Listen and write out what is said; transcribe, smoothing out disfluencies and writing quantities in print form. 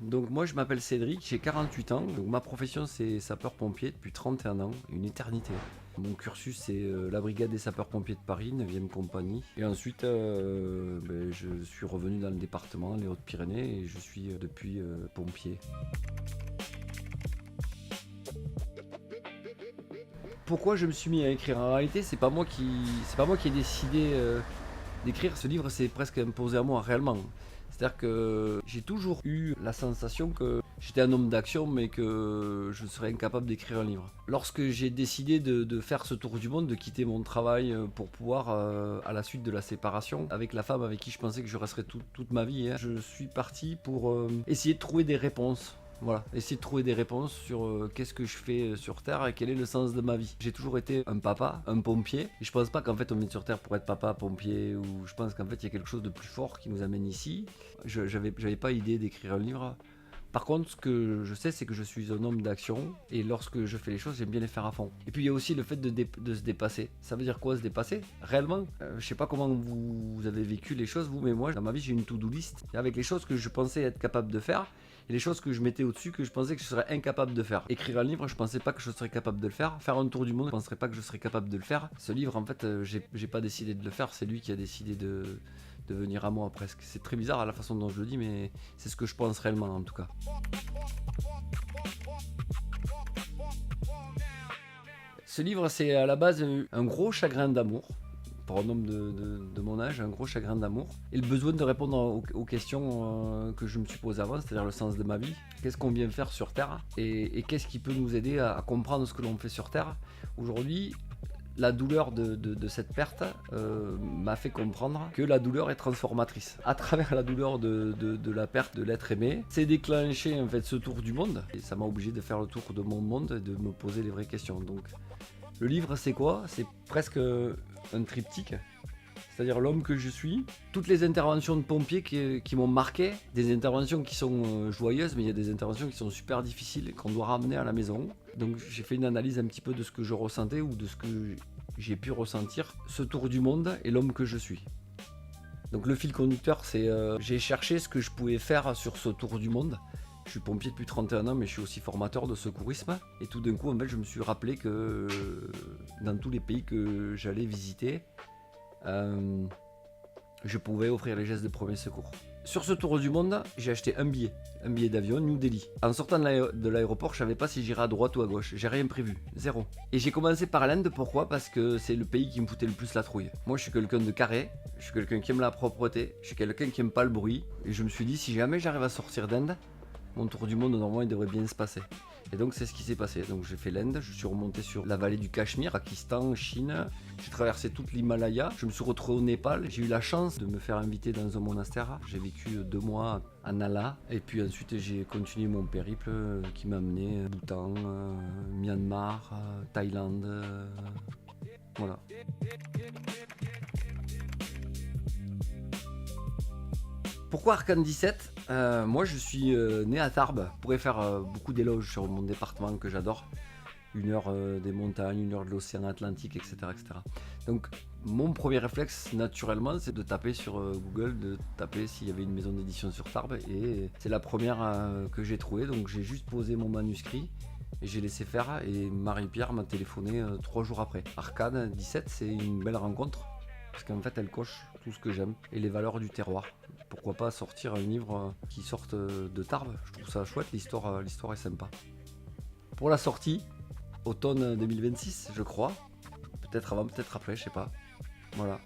Donc moi je m'appelle Cédric, j'ai 48 ans, donc ma profession c'est sapeur-pompier depuis 31 ans, une éternité. Mon cursus c'est la brigade des sapeurs-pompiers de Paris, 9e compagnie. Et ensuite je suis revenu dans le département, les Hautes-Pyrénées, et je suis depuis pompier. Pourquoi je me suis mis à écrire? En réalité c'est pas moi qui ai décidé d'écrire ce livre, c'est presque imposé à moi réellement. C'est-à-dire que j'ai toujours eu la sensation que j'étais un homme d'action mais que je serais incapable d'écrire un livre. Lorsque j'ai décidé de faire ce tour du monde, de quitter mon travail pour pouvoir, à la suite de la séparation, avec la femme avec qui je pensais que je resterais toute ma vie, je suis parti pour essayer de trouver des réponses. Voilà, essayer de trouver des réponses sur qu'est-ce que je fais sur Terre et quel est le sens de ma vie. J'ai toujours été un papa, un pompier. Et je pense pas qu'en fait on vient sur Terre pour être papa, pompier, ou je pense qu'en fait il y a quelque chose de plus fort qui nous amène ici. J'avais pas idée d'écrire un livre. Par contre, ce que je sais, c'est que je suis un homme d'action et lorsque je fais les choses, j'aime bien les faire à fond. Et puis il y a aussi le fait de se dépasser. Ça veut dire quoi se dépasser? Réellement, je sais pas comment vous avez vécu les choses, vous, mais moi, dans ma vie, j'ai une to-do list avec les choses que je pensais être capable de faire et les choses que je mettais au-dessus que je pensais que je serais incapable de faire. Écrire un livre, je pensais pas que je serais capable de le faire. Faire un tour du monde, je penserais pas que je serais capable de le faire. Ce livre, en fait, j'ai pas décidé de le faire, c'est lui qui a décidé de venir à moi presque. C'est très bizarre à la façon dont je le dis, mais c'est ce que je pense réellement en tout cas. Ce livre, c'est à la base un gros chagrin d'amour. Pour un homme de mon âge, un gros chagrin d'amour. Et le besoin de répondre aux questions que je me suis posées avant, c'est-à-dire le sens de ma vie. Qu'est-ce qu'on vient faire sur Terre et qu'est-ce qui peut nous aider à comprendre ce que l'on fait sur Terre. Aujourd'hui, la douleur de cette perte m'a fait comprendre que la douleur est transformatrice. À travers la douleur de la perte de l'être aimé, c'est déclenché en fait ce tour du monde. Et ça m'a obligé de faire le tour de mon monde et de me poser les vraies questions. Donc, le livre, c'est quoi? C'est presque un triptyque. C'est-à-dire l'homme que je suis, toutes les interventions de pompiers qui m'ont marqué, des interventions qui sont joyeuses, mais il y a des interventions qui sont super difficiles et qu'on doit ramener à la maison. Donc j'ai fait une analyse un petit peu de ce que je ressentais ou de ce que j'ai pu ressentir, ce tour du monde et l'homme que je suis. Donc le fil conducteur, c'est j'ai cherché ce que je pouvais faire sur ce tour du monde. Je suis pompier depuis 31 ans, mais je suis aussi formateur de secourisme. Et tout d'un coup, en fait, je me suis rappelé que dans tous les pays que j'allais visiter, je pouvais offrir les gestes de premier secours. Sur ce tour du monde, j'ai acheté un billet d'avion, New Delhi. En sortant de l'aéroport, je savais pas si j'irais à droite ou à gauche. J'ai rien prévu, zéro. Et j'ai commencé par l'Inde, pourquoi? Parce que c'est le pays qui me foutait le plus la trouille. Moi, je suis quelqu'un de carré, je suis quelqu'un qui aime la propreté, je suis quelqu'un qui aime pas le bruit. Et je me suis dit, si jamais j'arrive à sortir d'Inde, mon tour du monde, normalement, il devrait bien se passer. Et donc, c'est ce qui s'est passé. Donc, j'ai fait l'Inde, je suis remonté sur la vallée du Cachemire, Pakistan, Chine. J'ai traversé toute l'Himalaya. Je me suis retrouvé au Népal. J'ai eu la chance de me faire inviter dans un monastère. J'ai vécu 2 mois à Nala. Et puis ensuite, j'ai continué mon périple qui m'a amené Bhoutan, Myanmar, Thaïlande. Voilà. Pourquoi Arcane 17? Moi je suis né à Tarbes. Je pourrais faire beaucoup d'éloges sur mon département que j'adore. 1 heure des montagnes, 1 heure de l'océan Atlantique, etc., etc. Donc mon premier réflexe naturellement c'est de taper sur Google, de taper s'il y avait une maison d'édition sur Tarbes. Et c'est la première que j'ai trouvée. Donc j'ai juste posé mon manuscrit et j'ai laissé faire. Et Marie-Pierre m'a téléphoné 3 jours après. Arcane 17, c'est une belle rencontre. Parce qu'en fait elle coche tout ce que j'aime et les valeurs du terroir. Pourquoi pas sortir un livre qui sorte de Tarbes? Je trouve ça chouette, l'histoire est sympa. Pour la sortie, automne 2026 je crois. Peut-être avant, peut-être après, je sais pas. Voilà.